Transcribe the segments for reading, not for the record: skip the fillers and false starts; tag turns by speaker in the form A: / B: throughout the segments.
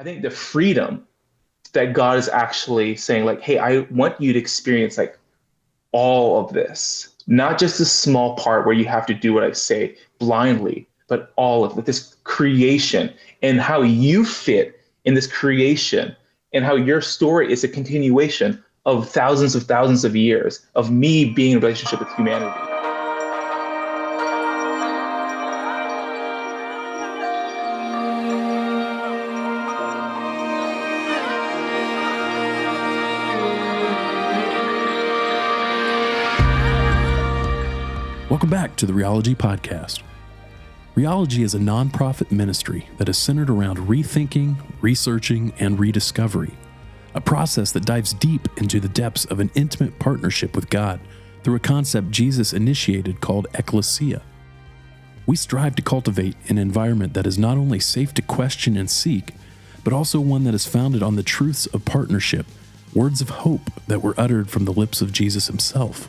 A: I think the freedom that God is actually saying, like, hey, I want you to experience like all of this, not just a small part where you have to do what I say blindly, but all of it, this creation and how you fit in this creation and how your story is a continuation of thousands of years of me being in a relationship with humanity.
B: Welcome back to the Reology Podcast. Reology is a nonprofit ministry that is centered around rethinking, researching, and rediscovery, a process that dives deep into the depths of an intimate partnership with God through a concept Jesus initiated called ecclesia. We strive to cultivate an environment that is not only safe to question and seek, but also one that is founded on the truths of partnership, words of hope that were uttered from the lips of Jesus himself.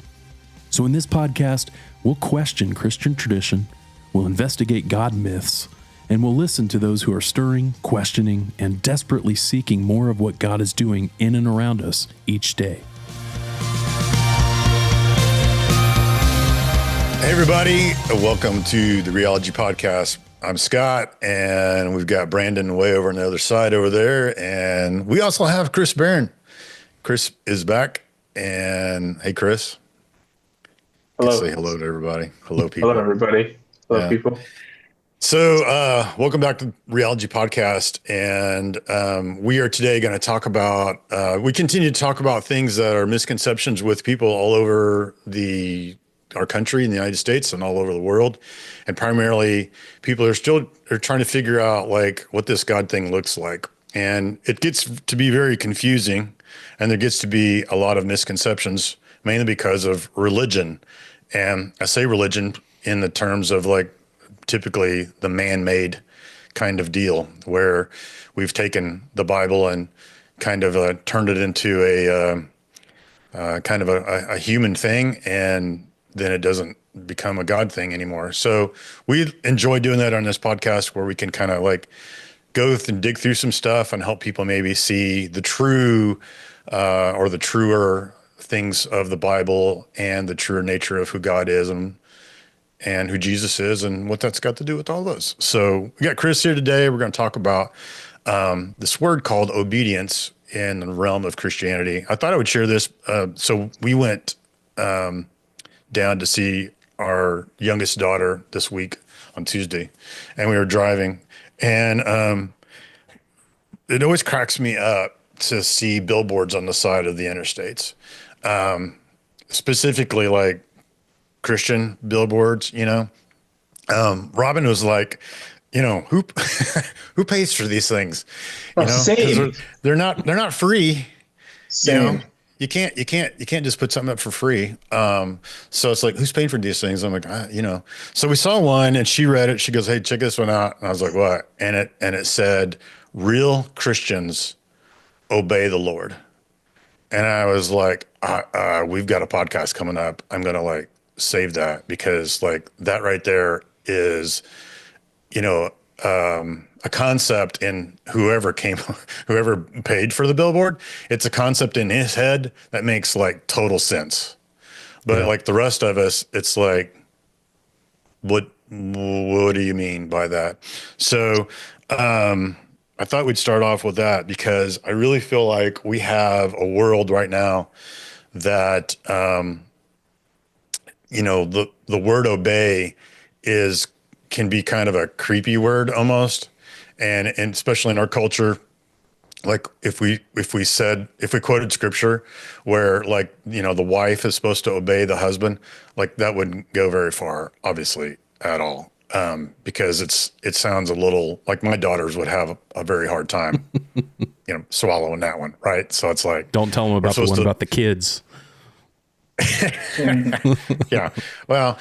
B: So in this podcast, we'll question Christian tradition, we'll investigate God myths, and we'll listen to those who are stirring, questioning, and desperately seeking more of what God is doing in and around us each day.
C: Hey everybody, welcome to the Reology Podcast. I'm Scott, and we've got Brandon way over on the other side over there, and we also have Chris Barron. Chris is back, and hey Chris.
A: Hello.
C: Say hello to everybody. Hello, people.
A: Hello, everybody. Hello, people.
C: So, welcome back to Reology Podcast, and we are today going to talk about. We continue to talk about things that are misconceptions with people all over our country in the United States and all over the world, and primarily people are trying to figure out like what this God thing looks like, and it gets to be very confusing, and there gets to be a lot of misconceptions, mainly because of religion. And I say religion in the terms of like typically the man-made kind of deal where we've taken the Bible and kind of turned it into a kind of a human thing, and then it doesn't become a God thing anymore. So we enjoy doing that on this podcast where we can kind of like go and dig through some stuff and help people maybe see the true or the truer things of the Bible and the truer nature of who God is and who Jesus is and what that's got to do with all those. So we got Chris here today. We're going to talk about this word called obedience in the realm of Christianity. I thought I would share this. So we went down to see our youngest daughter this week on Tuesday, and we were driving, and it always cracks me up to see billboards on the side of the interstates. Specifically like Christian billboards, Robin was like, who who pays for these things?
A: Same.
C: They're not free.
A: Same.
C: You can't just put something up for free. So it's like, who's paying for these things? I'm like, So we saw one and she read it. She goes, hey, check this one out. And I was like, what? And it said, real Christians obey the Lord. And I was like, we've got a podcast coming up. I'm going to like save that because like that right there is, a concept in whoever paid for the billboard. It's a concept in his head that makes like total sense. But like the rest of us, it's like, what do you mean by that? So, I thought we'd start off with that because I really feel like we have a world right now that, the word obey can be kind of a creepy word almost. And especially in our culture, like if we quoted scripture where like, the wife is supposed to obey the husband, like that wouldn't go very far, obviously, at all. Because it sounds a little like my daughters would have a very hard time, swallowing that one, right? So it's like,
B: don't tell them about the one about the kids.
C: Yeah, well,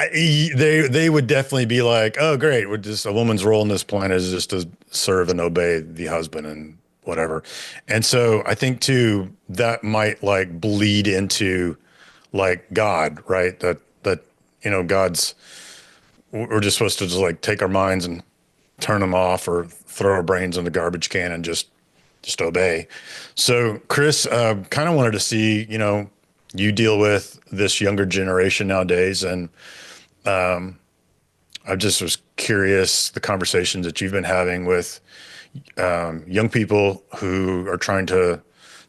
C: they would definitely be like, oh, great, we're just a woman's role in this planet is just to serve and obey the husband and whatever. And so I think too that might like bleed into like God, right? That we're just supposed to just like take our minds and turn them off or throw our brains in the garbage can and just obey. So Chris, kind of wanted to see, you deal with this younger generation nowadays, and I just was curious the conversations that you've been having with young people who are trying to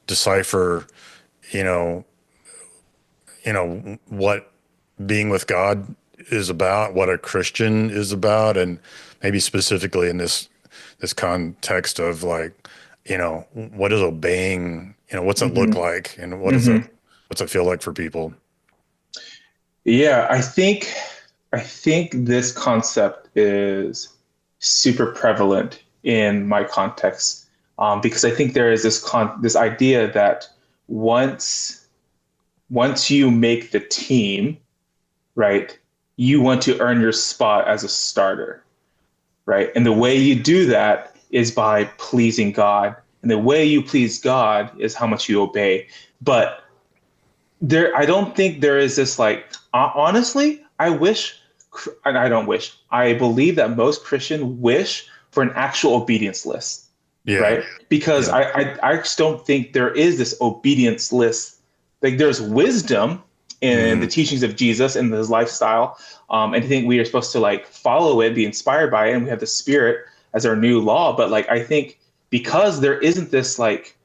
C: decipher, you know, what being with God is about, what a Christian is about, and maybe specifically in this context of like, what is obeying, what's it look like, and what's it feel like for people?
A: Yeah, I think this concept is super prevalent in my context, because I think there is this idea that once you make the team, right, you want to earn your spot as a starter, right? And the way you do that is by pleasing God. And the way you please God is how much you obey. But I don't think there is this like, honestly, I believe that most Christians wish for an actual obedience list,
C: Yeah.
A: right? Because I just don't think there is this obedience list. Like there's wisdom in the teachings of Jesus and his lifestyle. And I think we are supposed to like follow it, be inspired by it. And we have the Spirit as our new law. But like, I think because there isn't this like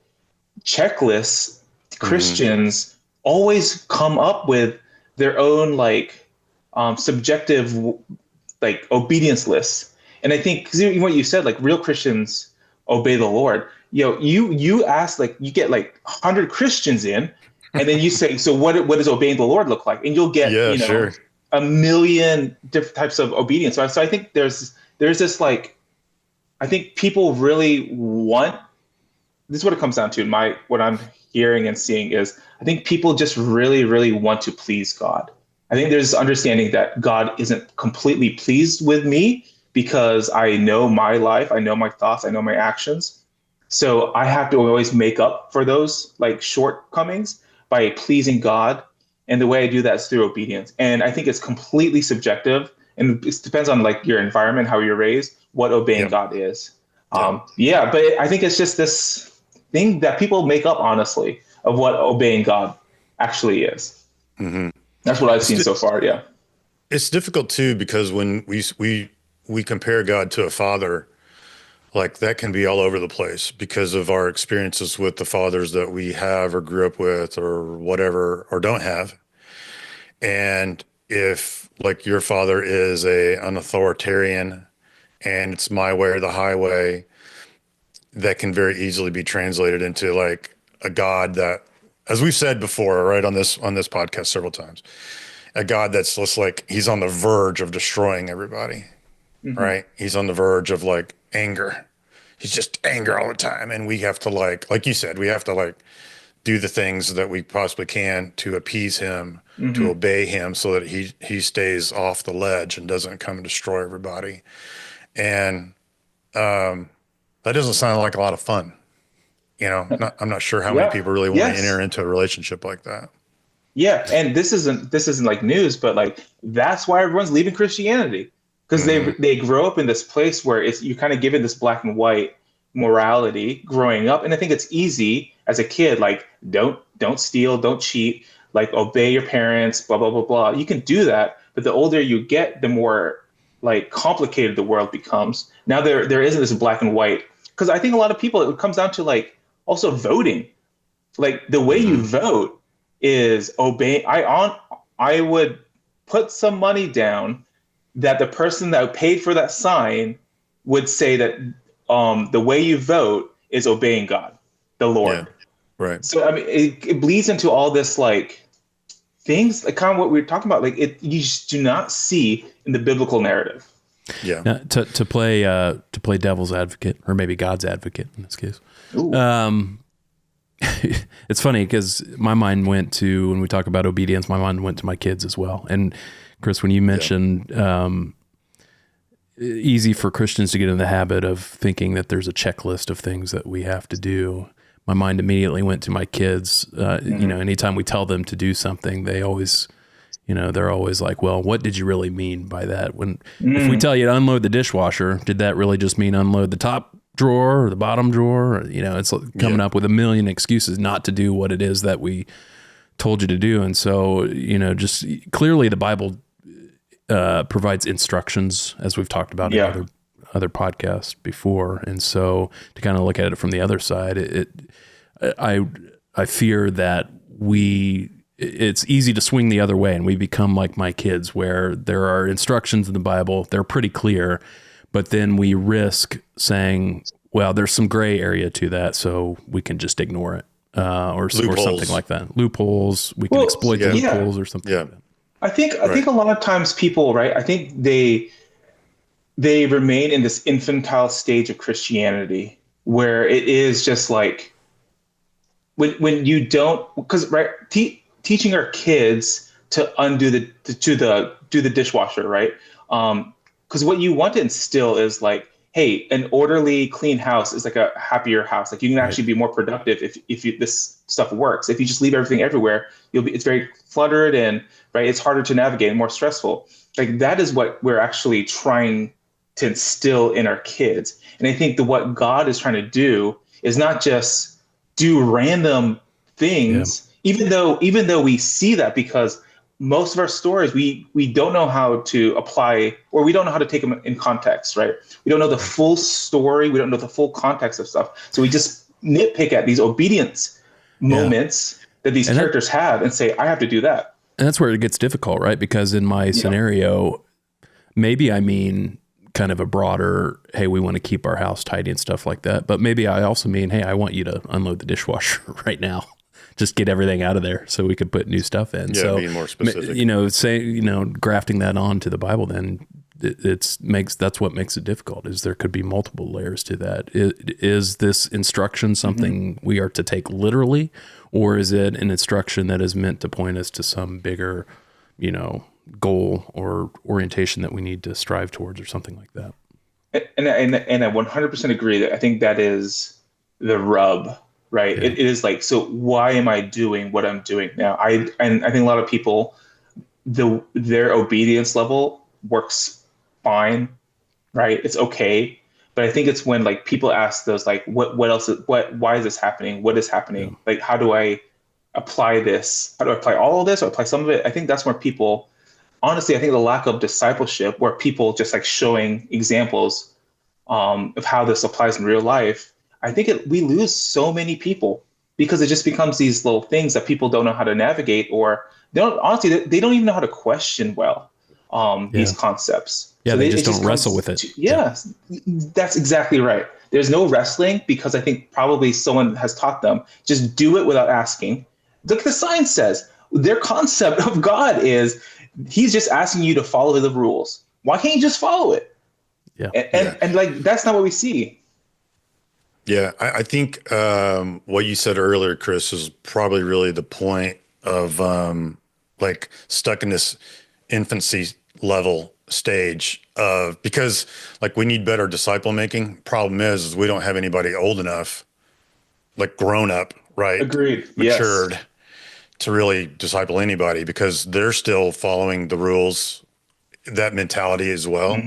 A: checklist, Christians always come up with their own like subjective like obedience lists. And I think what you said, like real Christians obey the Lord. You ask, like you get like 100 Christians in, and then you say, so what does obeying the Lord look like? And you'll get
C: sure.
A: a million different types of obedience. So I think there's this like, I think people really want, this is what it comes down to. What I'm hearing and seeing is I think people just really, really want to please God. I think there's this understanding that God isn't completely pleased with me because I know my life, I know my thoughts, I know my actions. So I have to always make up for those like shortcomings by pleasing God. And the way I do that is through obedience. And I think it's completely subjective, and it depends on like your environment, how you're raised, what obeying God is. But I think it's just this thing that people make up, honestly, of what obeying God actually is. That's what I've seen so far. Yeah.
C: It's difficult too, because when we compare God to a father, like that can be all over the place because of our experiences with the fathers that we have or grew up with or whatever, or don't have. And if like your father is an authoritarian and it's my way or the highway, that can very easily be translated into like a God that, as we've said before, right, on this podcast several times, a God that's just like, he's on the verge of destroying everybody, right? He's on the verge of like anger. He's just anger all the time. And we have to like you said, we have to like do the things that we possibly can to appease him, to obey him so that he stays off the ledge and doesn't come and destroy everybody. And that doesn't sound like a lot of fun. I'm not sure how many people really want to enter into a relationship like that.
A: Yeah, and this isn't like news, but like that's why everyone's leaving Christianity, because they grow up in this place where you're kind of given this black and white morality growing up, and I think it's easy as a kid, like don't steal, don't cheat, like obey your parents, blah blah blah blah. You can do that, but the older you get, the more like complicated the world becomes. Now there isn't this black and white, because I think a lot of people, it comes down to like also voting, like the way you vote is obey. I would put some money down that the person that paid for that sign would say that the way you vote is obeying God, the Lord.
C: Yeah, right.
A: So I mean, it bleeds into all this like things, like kind of what we were talking about. Like you just do not see in the biblical narrative.
B: Yeah. Now, to play devil's advocate, or maybe God's advocate in this case. It's funny because my mind went to, when we talk about obedience, my mind went to my kids as well. And Chris, when you mentioned easy for Christians to get in the habit of thinking that there's a checklist of things that we have to do, my mind immediately went to my kids. Anytime we tell them to do something, they always, they're always like, well, what did you really mean by that? If we
A: Mm,
B: tell you to unload the dishwasher, did that really just mean unload the top drawer or the bottom drawer? Or, it's coming up with a million excuses not to do what it is that we told you to do. And so, just clearly the Bible provides instructions, as we've talked about in
A: yeah.
B: other podcasts before. And so to kind of look at it from the other side, I fear that it's easy to swing the other way, and we become like my kids, where there are instructions in the Bible, they're pretty clear, but then we risk saying, well, there's some gray area to that, so we can just ignore it, or something like that. Loopholes, we can
A: Well,
B: exploit the
A: yeah.
B: loopholes or something like that.
A: I think a lot of times people, right? I think they remain in this infantile stage of Christianity where it is just like when you don't, because right, teaching our kids to undo do the dishwasher, right? Because what you want to instill is like, hey, an orderly, clean house is like a happier house. Like you can actually be more productive if this stuff works. If you just leave everything everywhere, it's very cluttered and right, it's harder to navigate and more stressful. Like that is what we're actually trying to instill in our kids. And I think that what God is trying to do is not just do random
B: Yeah.
A: things, even though we see that, because most of our stories we don't know how to apply, or we don't know how to take them in context, right? We don't know the full story, we don't know the full context of stuff, so we just nitpick at these obedience moments that these characters have and say, I have to do that.
B: And that's where it gets difficult, right? Because in my scenario, maybe I mean kind of a broader, hey, we want to keep our house tidy and stuff like that. But maybe I also mean, hey, I want you to unload the dishwasher right now. Just get everything out of there so we could put new stuff in.
C: Yeah,
B: So,
C: being more specific.
B: Grafting that onto the Bible, then that's what makes it difficult, is there could be multiple layers to that. Is this instruction something we are to take literally, or is it an instruction that is meant to point us to some bigger, goal or orientation that we need to strive towards, or something like that?
A: And I 100% agree that I think that is the rub, right? It is like, so why am I doing what I'm doing now? I think a lot of people, their obedience level works fine, right? It's okay. But I think it's when like people ask those like, what else, why is this happening? What is happening? Like, how do I apply this? How do I apply all of this or apply some of it? I think that's where people, honestly, I think the lack of discipleship, where people just like showing examples of how this applies in real life, I think we lose so many people because it just becomes these little things that people don't know how to navigate, or they don't even know how to question well these concepts.
B: Yeah,
A: So
B: they just don't wrestle with it.
A: That's exactly right. There's no wrestling because I think probably someone has taught them, just do it without asking. Look, the science says their concept of God is he's just asking you to follow the rules. Why can't you just follow it?
B: Yeah.
A: And like, that's not what we see.
C: Yeah, I think what you said earlier, Chris, is probably really the point of like stuck in this infancy level stage of, because like we need better disciple making. Problem is we don't have anybody old enough, like grown up, right?
A: Agreed.
C: Matured,
A: Yes.
C: to really disciple anybody, because they're still following the rules, that mentality as well.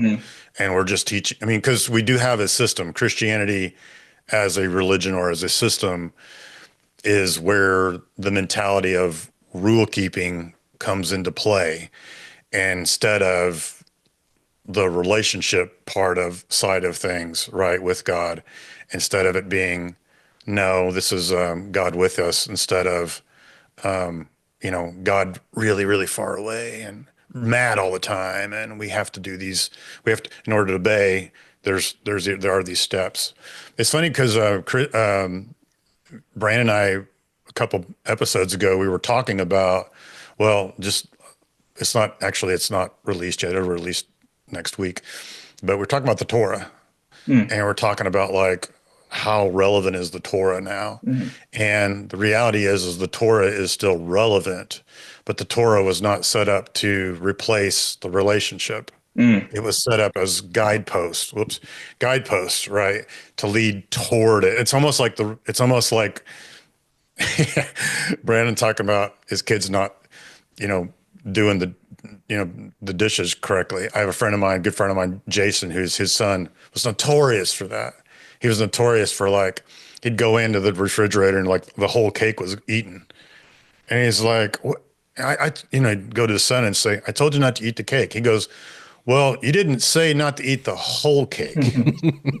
C: And we're just teaching, I mean, because we do have a system. Christianity as a religion or as a system is where the mentality of rule keeping comes into play, instead of the relationship side of things, right, with God, instead of it being, no, this is God with us, instead of God really, really far away and mad all the time, and we have to do these. We have to, in order to obey. There are these steps. It's funny because Brandon and I, a couple episodes ago, we were talking about, well, it's not released yet. It'll release next week, but we're talking about the Torah, and we're talking about like how relevant is the Torah now. And the reality is the Torah is still relevant, but the Torah was not set up to replace the relationship. It was set up as guideposts, right? To lead toward it. It's almost like Brandon talking about his kids not, doing the dishes correctly. I have a friend of mine, good friend of mine, Jason, who's his son was notorious for that. He was notorious for like, he'd go into the refrigerator and like the whole cake was eaten. And he's like, what? I'd go to his son and say, I told you not to eat the cake. He goes, well, you didn't say not to eat the whole cake.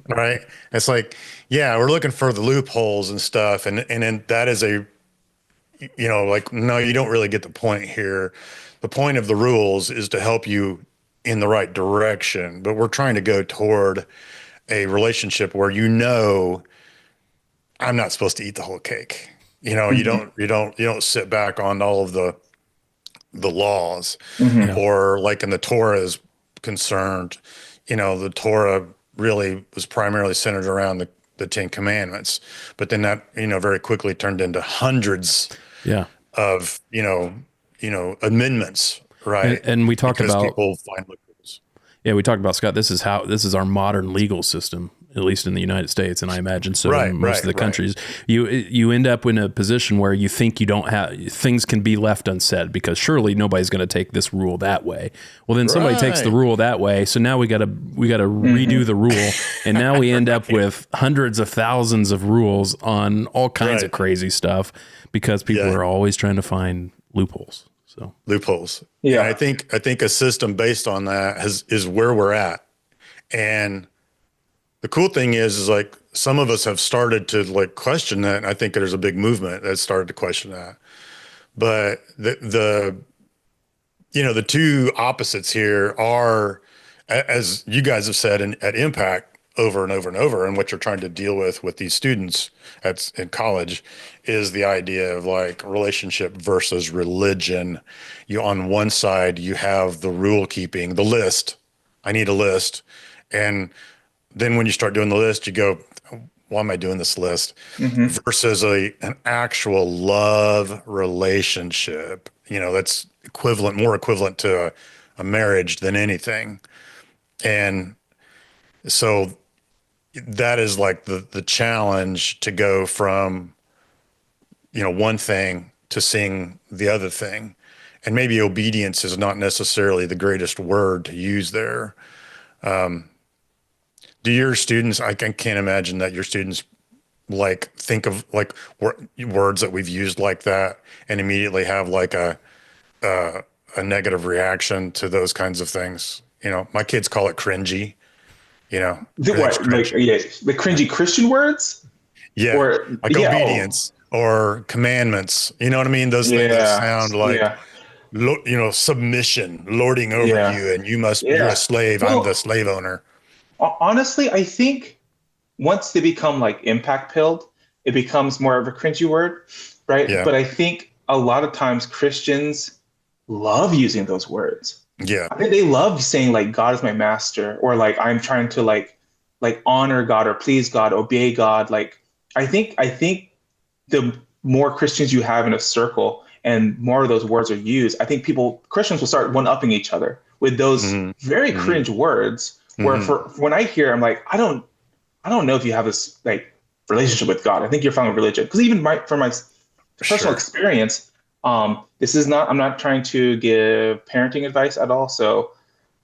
C: Right. It's like, yeah, we're looking for the loopholes and stuff. And then that is like, no, you don't really get the point here. The point of the rules is to help you in the right direction, but we're trying to go toward a relationship where, I'm not supposed to eat the whole cake. You don't sit back on all of the laws, or like in the Torah is concerned, the Torah really was primarily centered around the Ten Commandments, but then that, very quickly turned into hundreds of, amendments, right?
B: And we talked
C: because
B: about
C: people find loopholes.
B: Yeah, we talked about, Scott, this is our modern legal system, at least in the United States, and I imagine so in most of the countries. You end up in a position where you think you don't have, things can be left unsaid because surely nobody's going to take this rule that way. Well, then somebody takes the rule that way, so now we got to redo the rule, and now we end up with hundreds of thousands of rules on all kinds of crazy stuff because people are always trying to find loopholes. So
C: loopholes. Yeah. And I think a system based on that is where we're at. And the cool thing is like some of us have started to like question that. And I think there's a big movement that started to question that. But the two opposites here are, as you guys have said at Impact over and over and over, and what you're trying to deal with these students in college is the idea of like relationship versus religion. On one side, you have the rule keeping, the list. I need a list. And then when you start doing the list, you go, why am I doing this list? Versus an actual love relationship, that's more equivalent to a marriage than anything. And so that is like the challenge to go from, one thing to seeing the other thing. And maybe obedience is not necessarily the greatest word to use there. Do your students, I can't imagine that your students like think of like words that we've used like that and immediately have like a negative reaction to those kinds of things. My kids call it cringy.
A: The cringy Christian words?
C: Yeah.
A: Or
C: like obedience or commandments. You know what I mean? Those things that sound like, submission, lording over you, and you're a slave. Well, I'm the slave owner.
A: Honestly, I think once they become like impact pilled, it becomes more of a cringy word, right? Yeah. But I think a lot of times Christians love using those words.
C: Yeah.
A: I think they love saying like God is my master, or like I'm trying to like honor God or please God, obey God. Like I think the more Christians you have in a circle and more of those words are used, I think Christians will start one-upping each other with those very cringe words. Where when I hear, I'm like, I don't know if you have this like relationship with God. I think you're following religion. Because even from my personal experience, this is not, I'm not trying to give parenting advice at all. So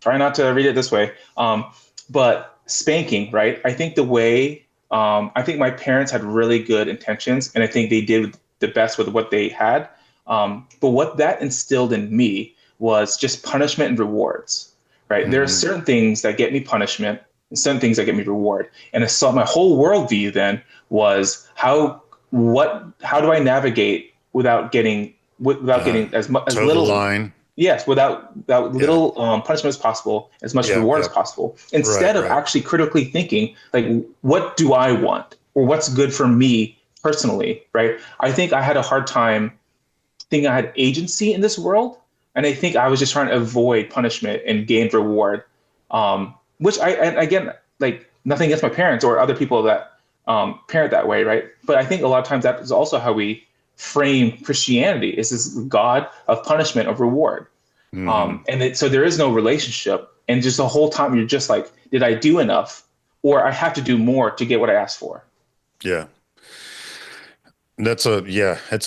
A: try not to read it this way. But spanking, right? I think I think my parents had really good intentions, and I think they did the best with what they had. But what that instilled in me was just punishment and rewards. Right. There are certain things that get me punishment and certain things that get me reward. And I saw my whole worldview then was how do I navigate without getting as little line. Yes, without little punishment as possible, as much reward as possible. Instead of actually critically thinking, like, what do I want or what's good for me personally? Right. I think I had a hard time thinking I had agency in this world. And I think I was just trying to avoid punishment and gain reward, which again, like nothing against my parents or other people that parent that way, right? But I think a lot of times that is also how we frame Christianity, is this God of punishment, of reward. So there is no relationship. And just the whole time you're just like, did I do enough? Or I have to do more to get what I asked for.
C: Yeah. That's a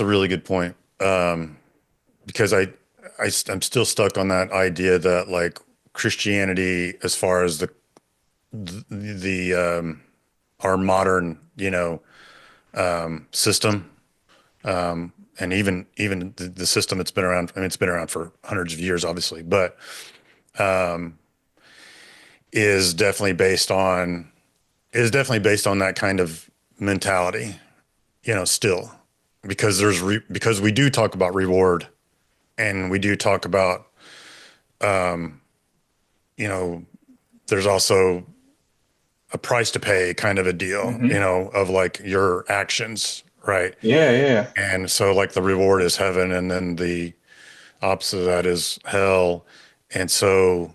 C: really good point. Because I'm still stuck on that idea that like Christianity, as far as the our modern, system, and even the system that's been around. I mean, it's been around for hundreds of years, obviously, but is definitely based on that kind of mentality, still, because because we do talk about reward, and we do talk about, you know, there's also a price to pay kind of a deal,
A: Hmm.
C: of like your actions, right?
A: Yeah, yeah.
C: And so like the reward is heaven, and then the opposite of that is hell. And so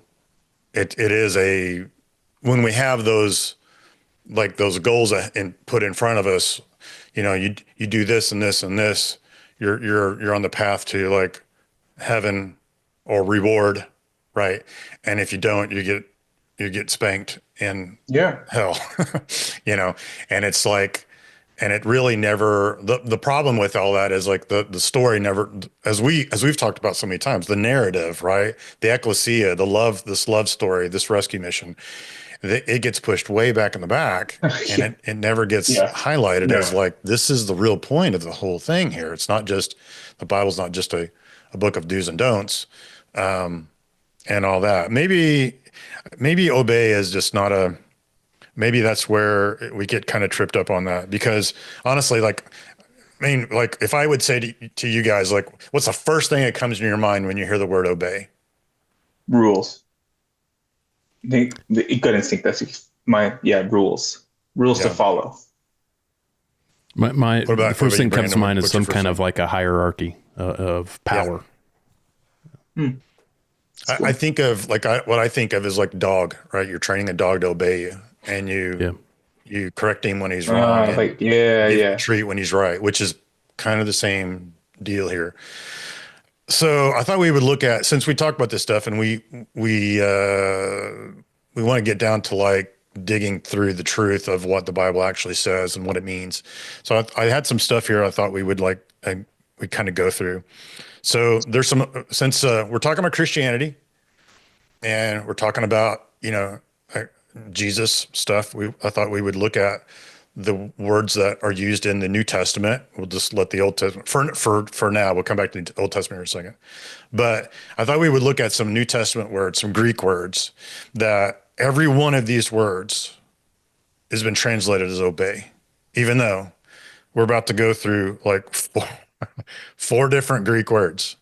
C: it is when we have those goals put in front of us, you do this and this and this, you're on the path to like heaven or reward, right? And if you don't, you get spanked in
A: Yeah.
C: hell, you know. And it's like, and it really never, the problem with all that is like the story never, as we've talked about so many times, the narrative, right? The ecclesia, this love story, this rescue mission, it gets pushed way back in the back, and
A: Yeah.
C: it never gets
A: Yeah.
C: highlighted as
A: No.
C: like, this is the real point of the whole thing here. It's not just, the Bible's not just a book of do's and don'ts, and all that. Maybe obey is just not maybe that's where we get kind of tripped up on that, because honestly, like, I mean, like if I would say to you guys, like, what's the first thing that comes in your mind when you hear the word obey?
A: Rules. The gut instinct. That's my, yeah, rules. Rules to
C: Yeah.
A: follow.
B: The
C: What
B: first
C: about you,
B: thing comes to
C: Brandon?
B: mind is
C: What's your
B: some
C: first
B: kind of
C: thing?
B: like a hierarchy of
C: Yeah.
B: power.
A: Hmm. That's
C: I
A: cool.
C: think of like, what I think of is like dog, right? You're training a dog to obey you, and
B: Yeah.
C: you correct him when he's wrong, and
A: Like, yeah,
C: give him a
A: yeah.
C: treat when he's right, which is kind of the same deal here. So I thought we would look at, since we talk about this stuff, and we want to get down to like digging through the truth of what the Bible actually says and what it means. So I had some stuff here I thought we would like, we kind of go through. So there's since we're talking about Christianity, and we're talking about, uh, Jesus stuff, I thought we would look at the words that are used in the New Testament. We'll just let the Old Testament for now. We'll come back to the Old Testament in a second. But I thought we would look at some New Testament words, some Greek words, that every one of these words has been translated as obey, even though we're about to go through like four different Greek words.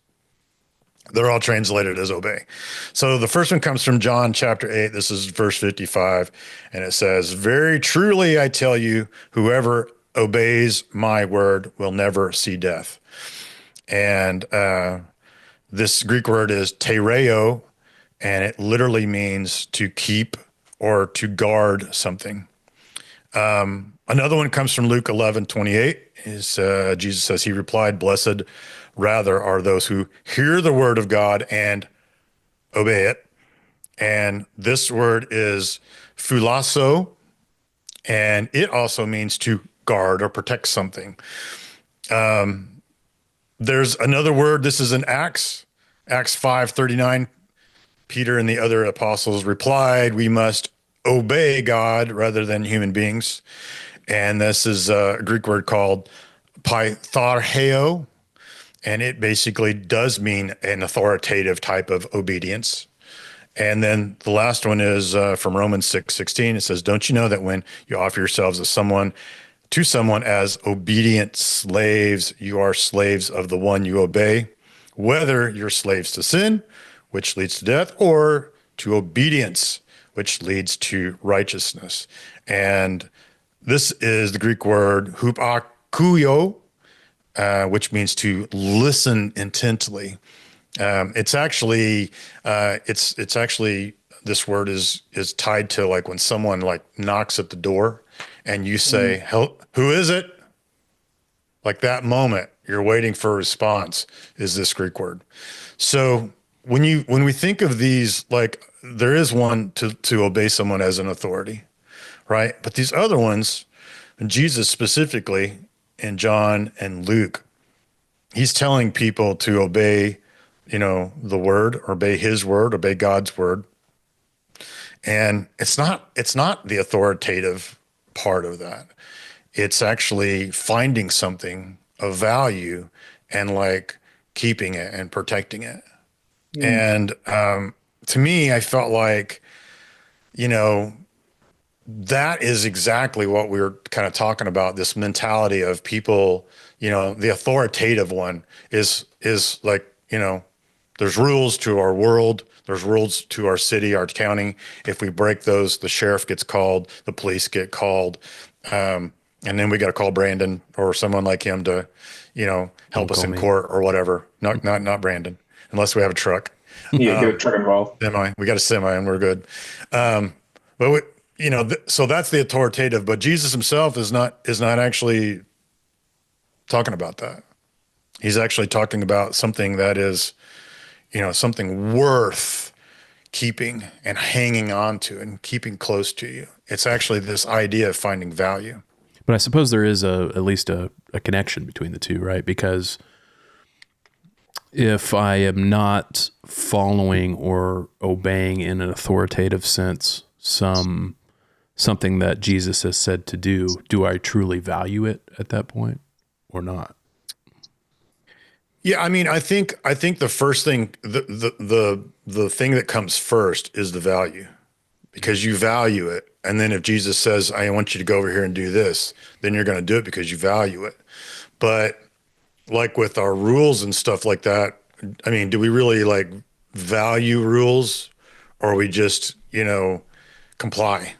C: They're all translated as obey. So the first one comes from John chapter 8. This is verse 55. And it says, "Very truly I tell you, whoever obeys my word will never see death." And this Greek word is tereo, and it literally means to keep or to guard something. Another one comes from Luke 11:28. Jesus says, he replied, "Blessed rather are those who hear the word of God and obey it." And this word is phulasso, and it also means to guard or protect something. There's another word. This is in Acts 5:39. Peter and the other apostles replied, "We must obey God rather than human beings." And this is a Greek word called pytharheo, and it basically does mean an authoritative type of obedience. And then the last one is from Romans 6:16. It says, "Don't you know that when you offer yourselves to someone as obedient slaves, you are slaves of the one you obey, whether you're slaves to sin, which leads to death, or to obedience, which leads to righteousness." And this is the Greek word hupakuio, which means to listen intently. It's actually this word is tied to like when someone like knocks at the door, and you say,
A: Mm.
C: Who is it?" Like that moment, you're waiting for a response, is this Greek word. So when we think of these, like there is one to obey someone as an authority, right? But these other ones, Jesus specifically in John and Luke, he's telling people to obey the word, obey his word, obey God's word. And it's not the authoritative part of that. It's actually finding something of value and like keeping it and protecting it. And to me, I felt like, that is exactly what we were kind of talking about, this mentality of people, the authoritative one is like, there's rules to our world, there's rules to our city, our county. If we break those, the sheriff gets called, the police get called, and then we got to call Brandon or someone like him to, help us in court or whatever. Not Brandon, unless we have a truck.
A: Yeah, get a truck involved.
C: We got a semi, and we're good. But so that's the authoritative. But Jesus himself is not actually talking about that. He's actually talking about something that is, something worth keeping and hanging on to and keeping close to you. It's actually this idea of finding value.
B: But I suppose there is at least a connection between the two, right? Because if I am not following or obeying in an authoritative sense something that Jesus has said to do I truly value it at that point or not?
C: Yeah, I mean, I think the first thing, the thing that comes first is the value, because you value it. And then if Jesus says, I want you to go over here and do this, then you're going to do it because you value it. But like with our rules and stuff like that, I mean, do we really like value rules, or we just, comply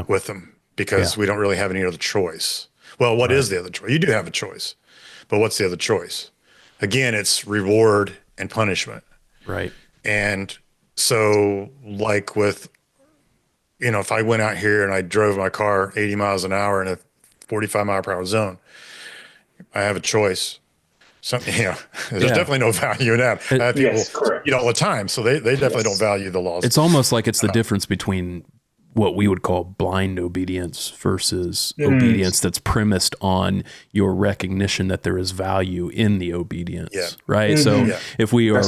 C: with them because we don't really have any other choice? Well, what is the other choice? You do have a choice, but what's the other choice? Again, it's reward and punishment.
B: Right.
C: And so like with, if I went out here and I drove my car 80 miles an hour in a 45 mile per hour zone, I have a choice. There's definitely no value in that. I have people eat all the time, so they definitely don't value the laws.
B: It's almost like it's the difference between what we would call blind obedience versus obedience that's premised on your recognition that there is value in the obedience, right? So if we are,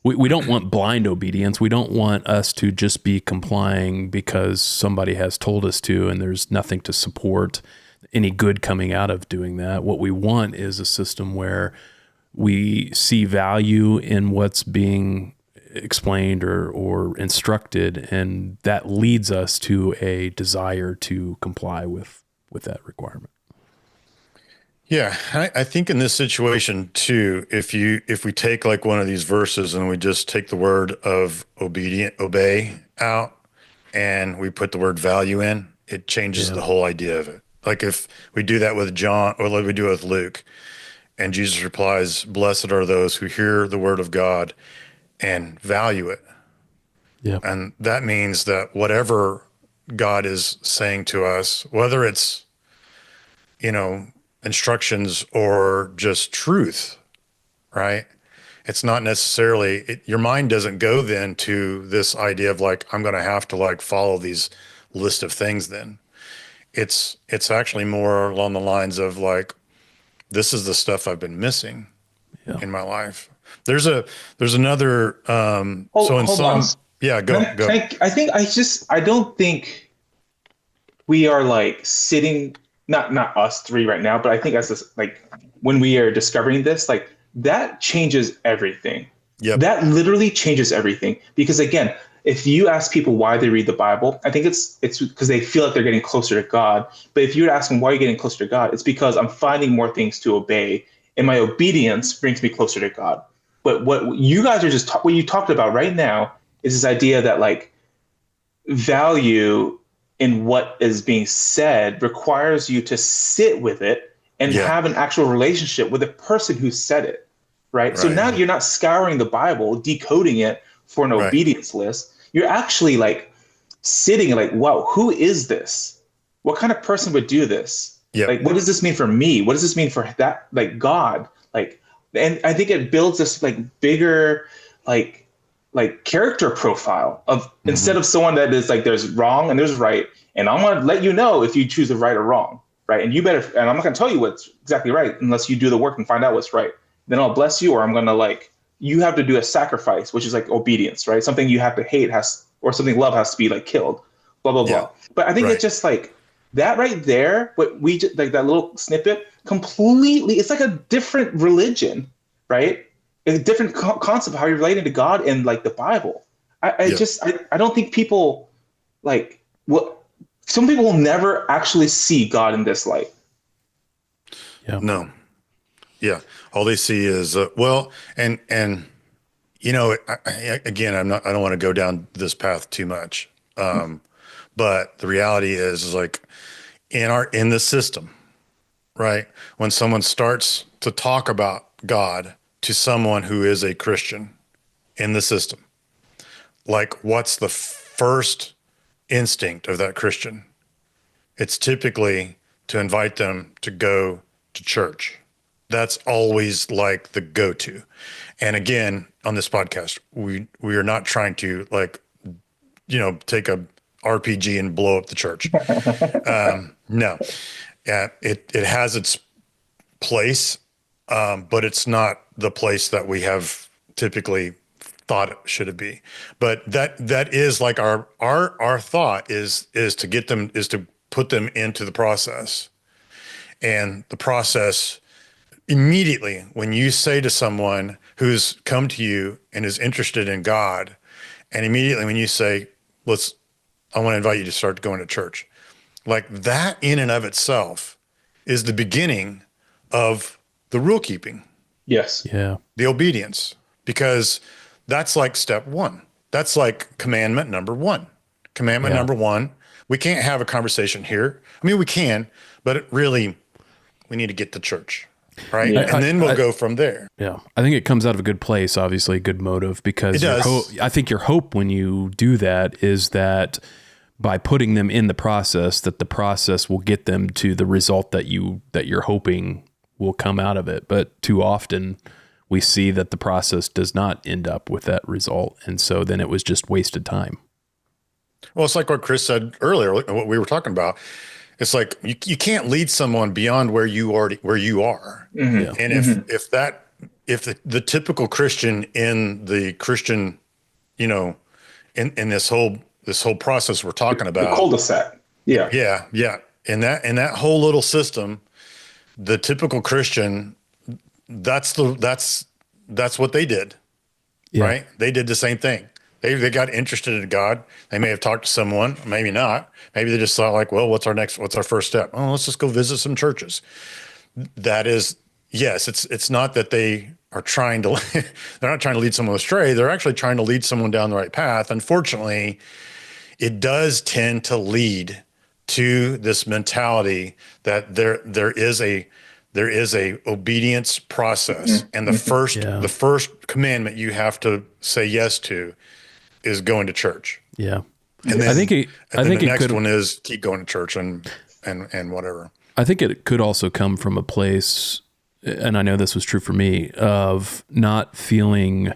B: we don't want blind obedience. We don't want us to just be complying because somebody has told us to, and there's nothing to support any good coming out of doing that. What we want is a system where we see value in what's being explained or instructed, and that leads us to a desire to comply with that requirement.
C: Yeah, I think in this situation too, if we take like one of these verses and we just take the word of obey out, and we put the word value in, it changes the whole idea of it. Like if we do that with John, or like we do it with Luke, and Jesus replies, "Blessed are those who hear the word of God and value it."
B: Yeah.
C: And that means that whatever God is saying to us, whether it's, instructions or just truth, right? It's not necessarily, your mind doesn't go then to this idea of like, I'm going to have to like follow these list of things then. It's actually more along the lines of like, this is the stuff I've been missing in my life. There's another, so in some, go.
A: I don't think we are like sitting, not us three right now, but I think as this, like when we are discovering this, like that changes everything.
C: Yep.
A: That literally changes everything. Because again, if you ask people why they read the Bible, I think it's because they feel like they're getting closer to God. But if you were to ask them why are you getting closer to God, it's because I'm finding more things to obey, and my obedience brings me closer to God. But what you guys are just what you talked about right now is this idea that like value in what is being said requires you to sit with it and have an actual relationship with the person who said it, right? So now you're not scouring the Bible, decoding it for an obedience list. You're actually like sitting and like, wow, who is this? What kind of person would do this? Like, what does this mean for me? What does this mean for that, like God? Like, and I think it builds this like bigger, like character profile of instead of someone that is like, there's wrong and there's right. And I'm going to let you know if you choose the right or wrong. Right. And I'm not going to tell you what's exactly right unless you do the work and find out what's right. Then I'll bless you, or I'm going to like you have to do a sacrifice, which is like obedience, right? Something you have to hate or something love has to be like killed, blah, blah,
C: Yeah.
A: blah. But I think it's
C: Right.
A: just like that right there, what we just like that little snippet completely, it's like a different religion, right? It's a different concept of how you're relating to God and like the Bible.
C: Yeah.
A: I don't think people like what some people will never actually see God in this light.
B: Yeah.
C: No. Yeah. All they see is, well, and, you know, again, I don't want to go down this path too much. But the reality is like in the system, right? When someone starts to talk about God to someone who is a Christian in the system, like what's the first instinct of that Christian? It's typically to invite them to go to church. That's always like the go-to. And again, on this podcast, we are not trying to like, take a RPG and blow up the church. No, it has its place, but it's not the place that we have typically thought it should be. But that is like our thought is to put them into the process, and the process immediately when you say to someone who's come to you and is interested in God, and immediately when you say, I want to invite you to start going to church, like that in and of itself is the beginning of the rule keeping,
A: Yes.
B: Yeah.
C: the obedience, because that's like step one. That's like commandment number one. Commandment
B: Yeah.
C: number one, we can't have a conversation here. I mean, we can, but we need to get to church, right?
A: Yeah.
C: And then we'll go from there.
B: Yeah. I think it comes out of a good place, obviously a good motive, because
C: It does.
B: I think your hope when you do that is that by putting them in the process, that the process will get them to the result that you're hoping will come out of it. But too often we see that the process does not end up with that result. And so then it was just wasted time.
C: Well, it's like what Chris said earlier, what we were talking about. It's like you can't lead someone beyond where you are.
A: Mm-hmm.
B: Yeah.
C: And if the typical Christian in the Christian, in this whole process we're talking about,
A: The cul-de-sac. Yeah.
C: yeah, in that whole little system, the typical Christian, that's what they did,
B: Yeah.
C: right? They did the same thing. They got interested in God. They may have talked to someone, maybe not. Maybe they just thought like, well, what's our first step? Oh, let's just go visit some churches. That is, yes, it's not that they are trying to, they're not trying to lead someone astray. They're actually trying to lead someone down the right path. Unfortunately, it does tend to lead to this mentality that there is a obedience process, and the first commandment you have to say yes to is going to church.
B: Yeah.
C: And then,
B: I think
C: the next
B: could,
C: one is keep going to church and whatever.
B: I think it could also come from a place, and I know this was true for me, of not feeling,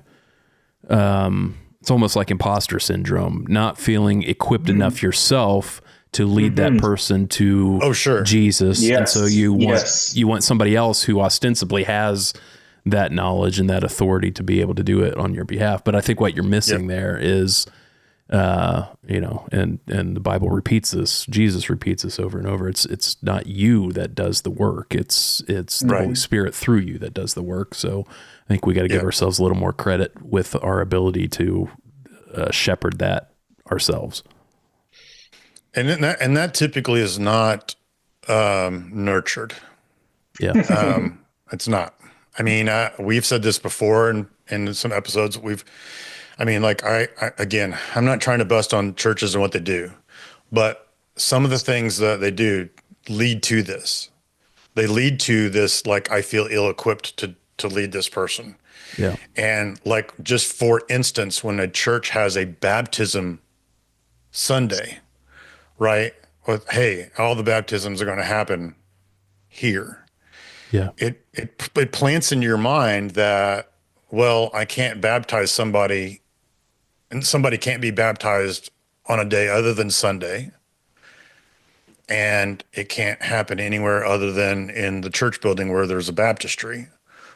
B: it's almost like imposter syndrome, not feeling equipped enough yourself to lead that person to Jesus.
A: Yes.
B: And so you want somebody else who ostensibly has that knowledge and that authority to be able to do it on your behalf. But I think what you're missing there is, and the Bible repeats this, Jesus repeats this over and over. It's not you that does the work. It's the Holy Spirit through you that does the work. So I think we got to give ourselves a little more credit with our ability to shepherd that ourselves.
C: And that typically is not nurtured.
B: Yeah.
C: It's not. I mean, we've said this before in some episodes. Again, I'm not trying to bust on churches and what they do, but some of the things that they do lead to this. They lead to this, like, I feel ill-equipped to lead this person.
B: Yeah.
C: And like, just for instance, when a church has a baptism Sunday, right? With, hey, all the baptisms are going to happen here.
B: Yeah.
C: It plants in your mind that, well, I can't baptize somebody, and somebody can't be baptized on a day other than Sunday. And it can't happen anywhere other than in the church building where there's a baptistry,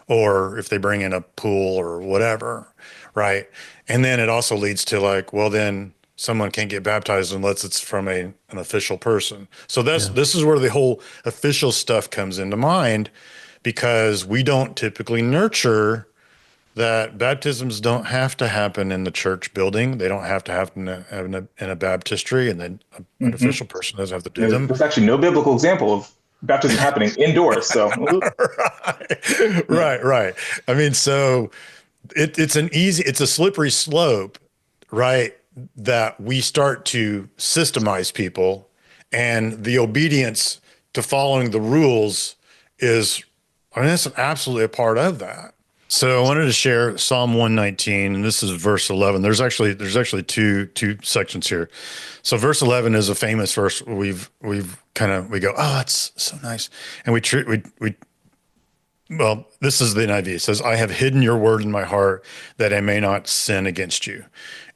C: or if they bring in a pool or whatever, right? And then it also leads to like, well, then someone can't get baptized unless it's from an official person. So this is where the whole official stuff comes into mind, because we don't typically nurture that baptisms don't have to happen in the church building. They don't have to happen in a baptistry, and then an
A: Mhm.
C: official person doesn't have to do
A: There's,
C: them.
A: there's actually no biblical example of baptism happening indoors. So,
C: Right. I mean, so it's a slippery slope, right? That we start to systemize people, and the obedience to following the rules is, I mean, that's absolutely a part of that. So I wanted to share Psalm 119, and this is verse 11. There's actually two sections here. So verse 11 is a famous verse. We go, oh, that's so nice, and well, this is the NIV. It says, I have hidden your word in my heart that I may not sin against you.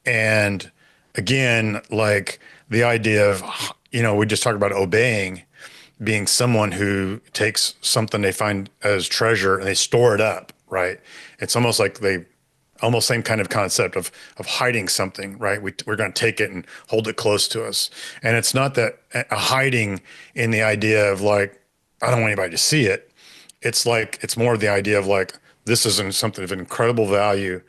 C: And again, like the idea of, we just talked about obeying, being someone who takes something they find as treasure and they store it up, right? It's almost like almost same kind of concept of hiding something, right? We're going to take it and hold it close to us. And it's not that a hiding in the idea of like, I don't want anybody to see it. It's like, it's more the idea of like, this is something of incredible value,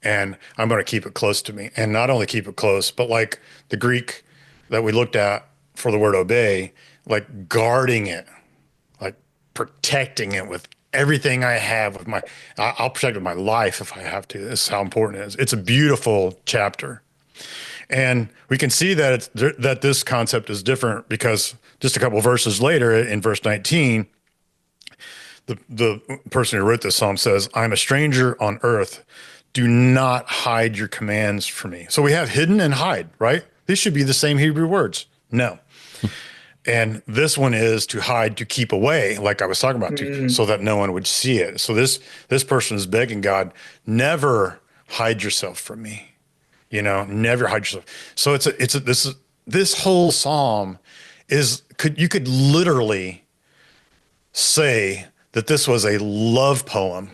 C: and I'm going to keep it close to me. And not only keep it close, but like the Greek that we looked at for the word obey, like guarding it, like protecting it with everything I have with I'll protect it with my life if I have to. This is how important it is. It's a beautiful chapter. And we can see that that this concept is different because just a couple of verses later in verse 19, the person who wrote this psalm says, I'm a stranger on earth. Do not hide your commands from me. So we have hidden and hide, right? These should be the same Hebrew words. No. And this one is to hide, to keep away, like I was talking about, so that no one would see it. So this person is begging God, never hide yourself from me. Never hide yourself. So this whole psalm you could literally say that this was a love poem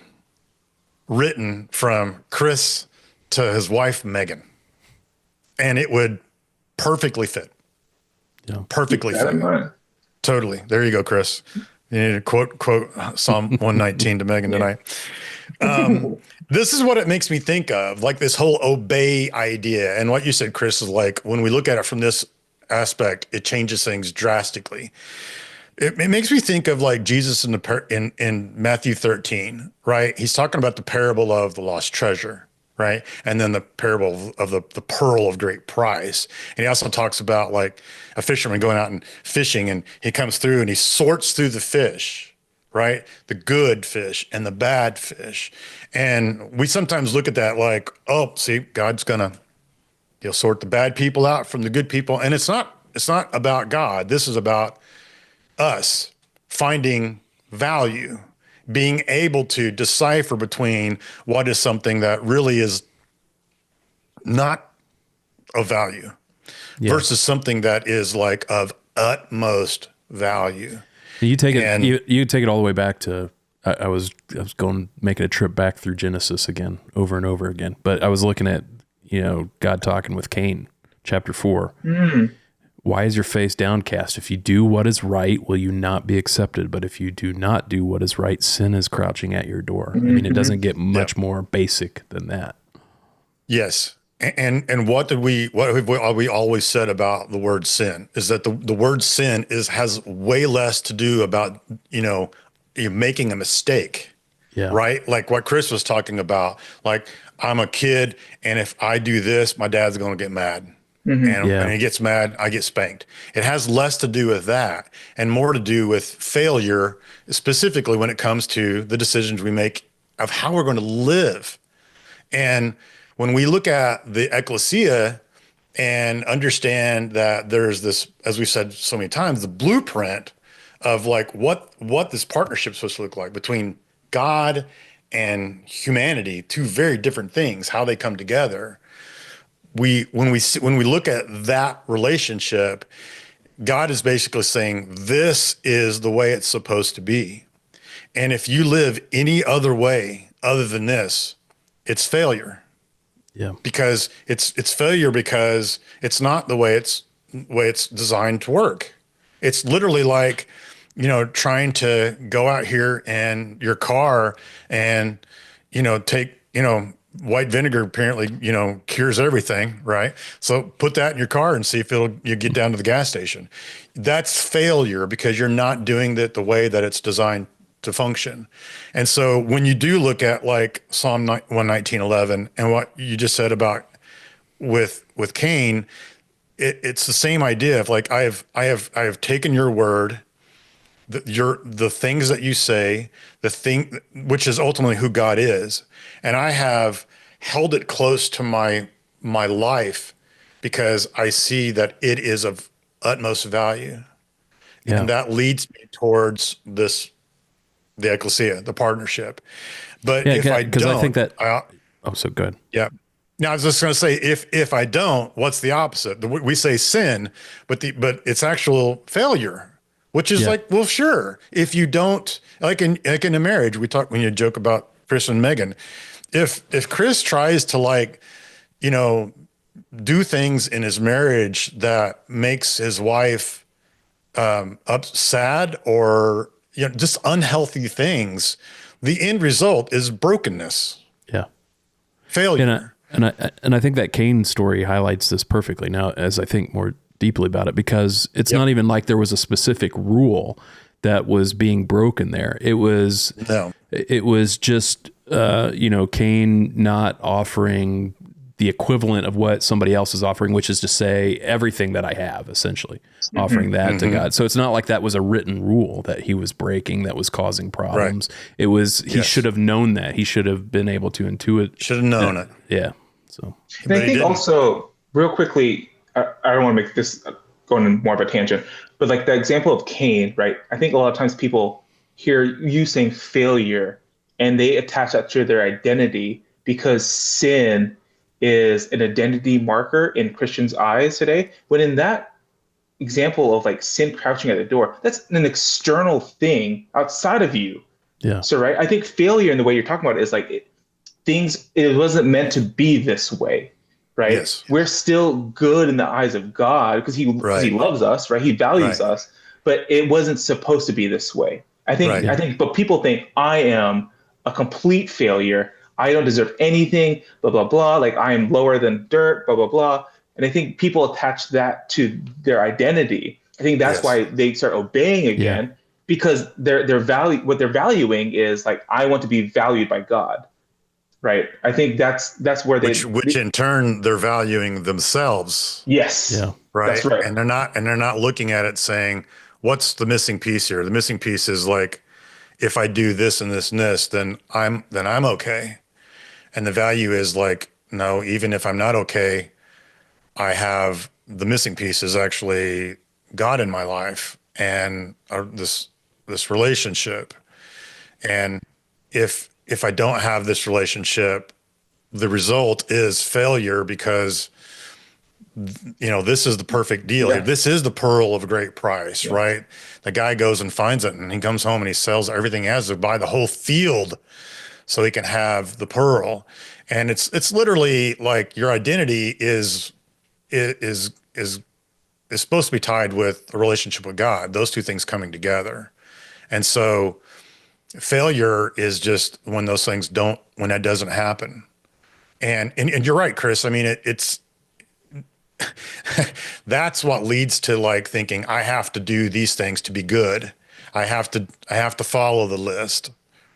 C: written from Chris to his wife, Megan. And it would perfectly fit.
B: Yeah.
C: Perfectly fit. Totally. There you go, Chris. You need to quote Psalm 119 to Megan tonight. This is what it makes me think of, like this whole obey idea. And what you said, Chris, is like, when we look at it from this aspect, it changes things drastically. It makes me think of like Jesus in Matthew 13, right? He's talking about the parable of the lost treasure, right? And then the parable of the pearl of great price. And he also talks about like a fisherman going out and fishing, and he comes through and he sorts through the fish, right? The good fish and the bad fish. And we sometimes look at that like, oh, see, he'll sort the bad people out from the good people. And it's not about God. This is about us finding value, being able to decipher between what is something that really is not of value versus something that is like of utmost value.
B: You take it. You take it all the way back to. I was making a trip back through Genesis again, over and over again. But I was looking at God talking with Cain, chapter 4. Why is your face downcast? If you do what is right, will you not be accepted? But if you do not do what is right, sin is crouching at your door. I mean, it doesn't get much more basic than that.
C: Yes. And what have we always said about the word sin is that the word sin has way less to do about, you making a mistake.
B: Yeah.
C: Right? Like what Chris was talking about, like I'm a kid, and if I do this, my dad's going to get mad. And when he gets mad, I get spanked. It has less to do with that and more to do with failure, specifically when it comes to the decisions we make of how we're going to live. And when we look at the ecclesia and understand that there's this, as we've said so many times, the blueprint of like what this partnership is supposed to look like between God and humanity, two very different things, how they come together. When we look at that relationship, God is basically saying this is the way it's supposed to be. And if you live any other way other than this, it's failure.
B: Yeah.
C: Because it's failure because it's not the way it's designed to work. It's literally like, trying to go out here in your car and, take, white vinegar apparently, cures everything, right? So put that in your car and see if you get down to the gas station. That's failure because you're not doing it the way that it's designed to function. And so when you do look at like Psalm 119:11 and what you just said about with Cain, it's the same idea of like, I have taken your word, the things that you say, the thing, which is ultimately who God is. And I have held it close to my life because I see that it is of utmost value.
B: Yeah.
C: And that leads me towards the ecclesia, the partnership. But if I
B: because
C: don't,
B: I think that. So good.
C: yeah. Now I was just going to say, if I don't, what's the opposite? We say sin, but it's actual failure, which is like, well, sure. If you don't, like in a marriage, when you joke about Chris and Megan, if Chris tries to like, do things in his marriage that makes his wife sad or just unhealthy things, the end result is brokenness.
B: Yeah.
C: Failure.
B: And I think that Cain story highlights this perfectly now as I think more deeply about it, because it's not even like there was a specific rule that was being broken there. It was just Cain not offering the equivalent of what somebody else is offering, which is to say everything that I have, essentially offering that to God. So it's not like that was a written rule that he was breaking that was causing problems. Right. It was, he should have known that. He should have been able to intuit.
C: Should have known it.
B: Yeah. So
A: and I think also real quickly, I don't want to make this going in more of a tangent, but like the example of Cain, right? I think a lot of times people hear you saying failure and they attach that to their identity because sin is an identity marker in Christians' eyes today. When in that example of like sin crouching at the door, that's an external thing outside of you.
B: Yeah.
A: So, right, I think failure in the way you're talking about it is like it wasn't meant to be this way, right?
C: Yes.
A: We're still good in the eyes of God because he loves us, right? He values us, but it wasn't supposed to be this way. I think, but people think I am a complete failure. I don't deserve anything, blah, blah, blah. Like I am lower than dirt, blah, blah, blah. And I think people attach that to their identity. I think that's why they start obeying again, because their value, what they're valuing is like, I want to be valued by God. Right. I think that's where
C: which in turn they're valuing themselves.
A: Yes.
B: Yeah.
C: Right.
A: That's right.
C: And they're not looking at it saying, what's the missing piece here? The missing piece is like, if I do this and this and this, then I'm okay. And the value is like, no, even if I'm not okay, I have the missing piece is actually God in my life and this relationship. And if I don't have this relationship, the result is failure because, this is the perfect deal.
A: Yeah.
C: This is the pearl of great price, right? The guy goes and finds it and he comes home and he sells everything he has to buy the whole field so he can have the pearl. And it's literally like your identity is supposed to be tied with a relationship with God, those two things coming together. And so failure is just when those things when that doesn't happen. And you're right, Chris. I mean, it's that's what leads to like thinking I have to do these things to be good. I have to follow the list,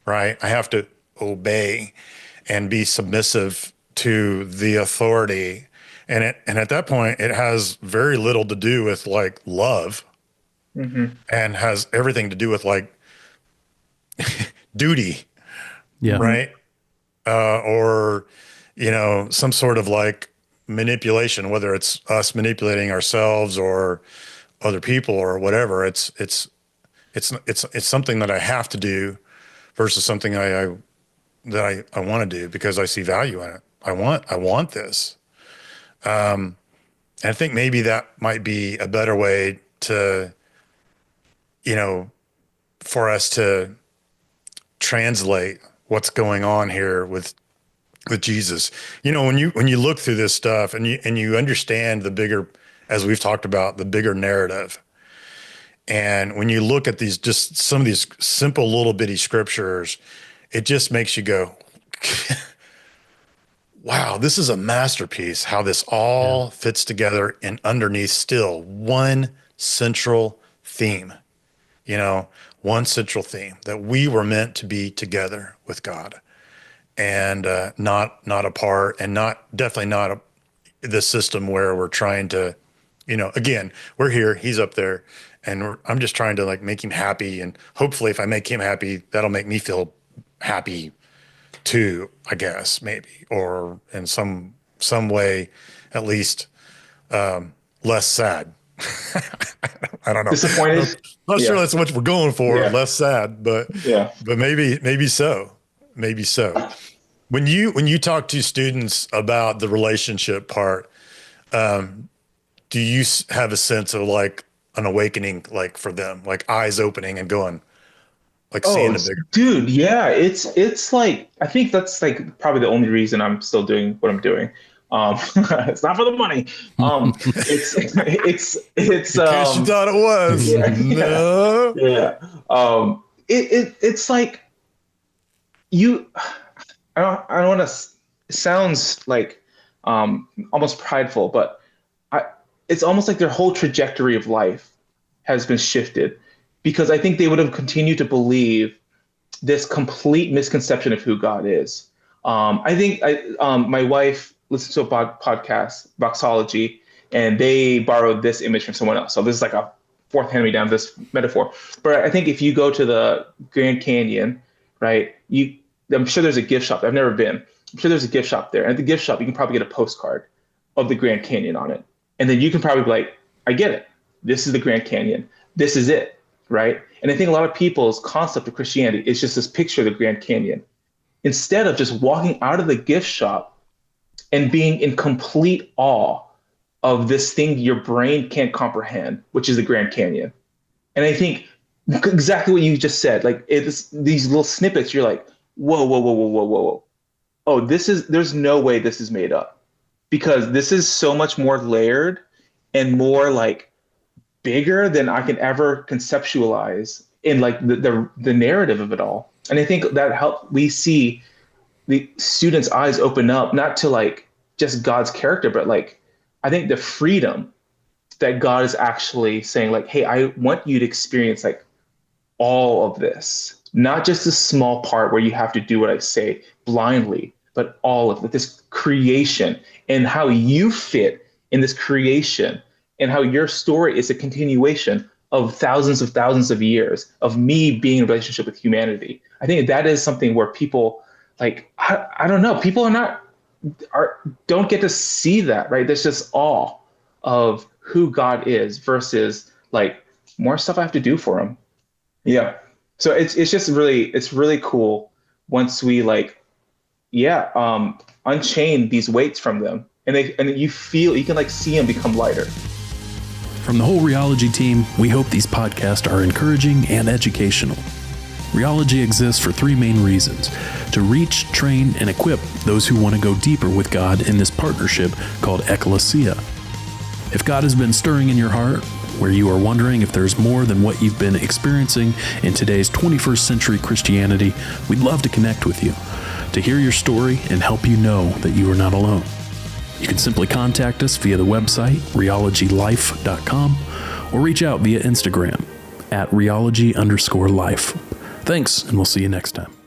C: right? I have to obey and be submissive to the authority. And at that point, it has very little to do with like love and has everything to do with like duty, right? Or, some sort of like manipulation, whether it's us manipulating ourselves or other people or whatever. It's something that I have to do versus something I want to do because I see value in it. I want this. I think maybe that might be a better way to, for us to translate what's going on here with Jesus. When you look through this stuff and you understand the bigger, as we've talked about, the bigger narrative. And when you look at just some of these simple little bitty scriptures, it just makes you go, wow, this is a masterpiece, how this all fits together and underneath still one central theme, one central theme that we were meant to be together with God and not apart, and definitely not the system where we're trying to, again, we're here, he's up there, and I'm just trying to like make him happy. And hopefully if I make him happy, that'll make me feel happy too, I guess, maybe, or in some way, at least, less sad. I don't know.
A: Disappointed?
C: Not sure that's what we're going for. Yeah. Less sad, but maybe so. Maybe so. When you talk to students about the relationship part, do you have a sense of like an awakening, like for them, like eyes opening and going, like seeing the bigger?
A: Dude, yeah, it's like, I think that's like probably the only reason I'm still doing what I'm doing. It's not for the money. It's
C: in case you thought it was. No.
A: Yeah. It's like I don't want to. It sounds like almost prideful, but it's almost like their whole trajectory of life has been shifted, because I think they would have continued to believe this complete misconception of who God is. I think my wife listens to a podcast, Boxology, and they borrowed this image from someone else. So this is like a fourth hand-me-down, this metaphor. But I think if you go to the Grand Canyon, right, I'm sure there's a gift shop. I've never been. I'm sure there's a gift shop there. And at the gift shop, you can probably get a postcard of the Grand Canyon on it. And then you can probably be like, I get it. This is the Grand Canyon. This is it, right? And I think a lot of people's concept of Christianity is just this picture of the Grand Canyon, instead of just walking out of the gift shop and being in complete awe of this thing your brain can't comprehend, which is the Grand Canyon. And I think exactly what you just said, like it's these little snippets, you're like, whoa. Oh, there's no way this is made up, because this is so much more layered and more like bigger than I can ever conceptualize in like the narrative of it all. And I think that helped we see the students' eyes open up, not to like just God's character, but like, I think the freedom that God is actually saying like, hey, I want you to experience like all of this, not just a small part where you have to do what I say blindly, but all of it, this creation and how you fit in this creation and how your story is a continuation of thousands of years of me being in a relationship with humanity. I think that is something where people like, I don't know, people don't get to see that, right? There's just awe of who God is versus like more stuff I have to do for him. Yeah. So it's just really cool once we like, unchain these weights from them, and you can like see them become lighter.
B: From the whole Rheology team, we hope these podcasts are encouraging and educational. Rheology exists for three main reasons: to reach, train, and equip those who want to go deeper with God in this partnership called Ecclesia. If God has been stirring in your heart, where you are wondering if there's more than what you've been experiencing in today's 21st century Christianity, we'd love to connect with you, to hear your story and help you know that you are not alone. You can simply contact us via the website, rheologylife.com, or reach out via Instagram at rheology_life. Thanks, and we'll see you next time.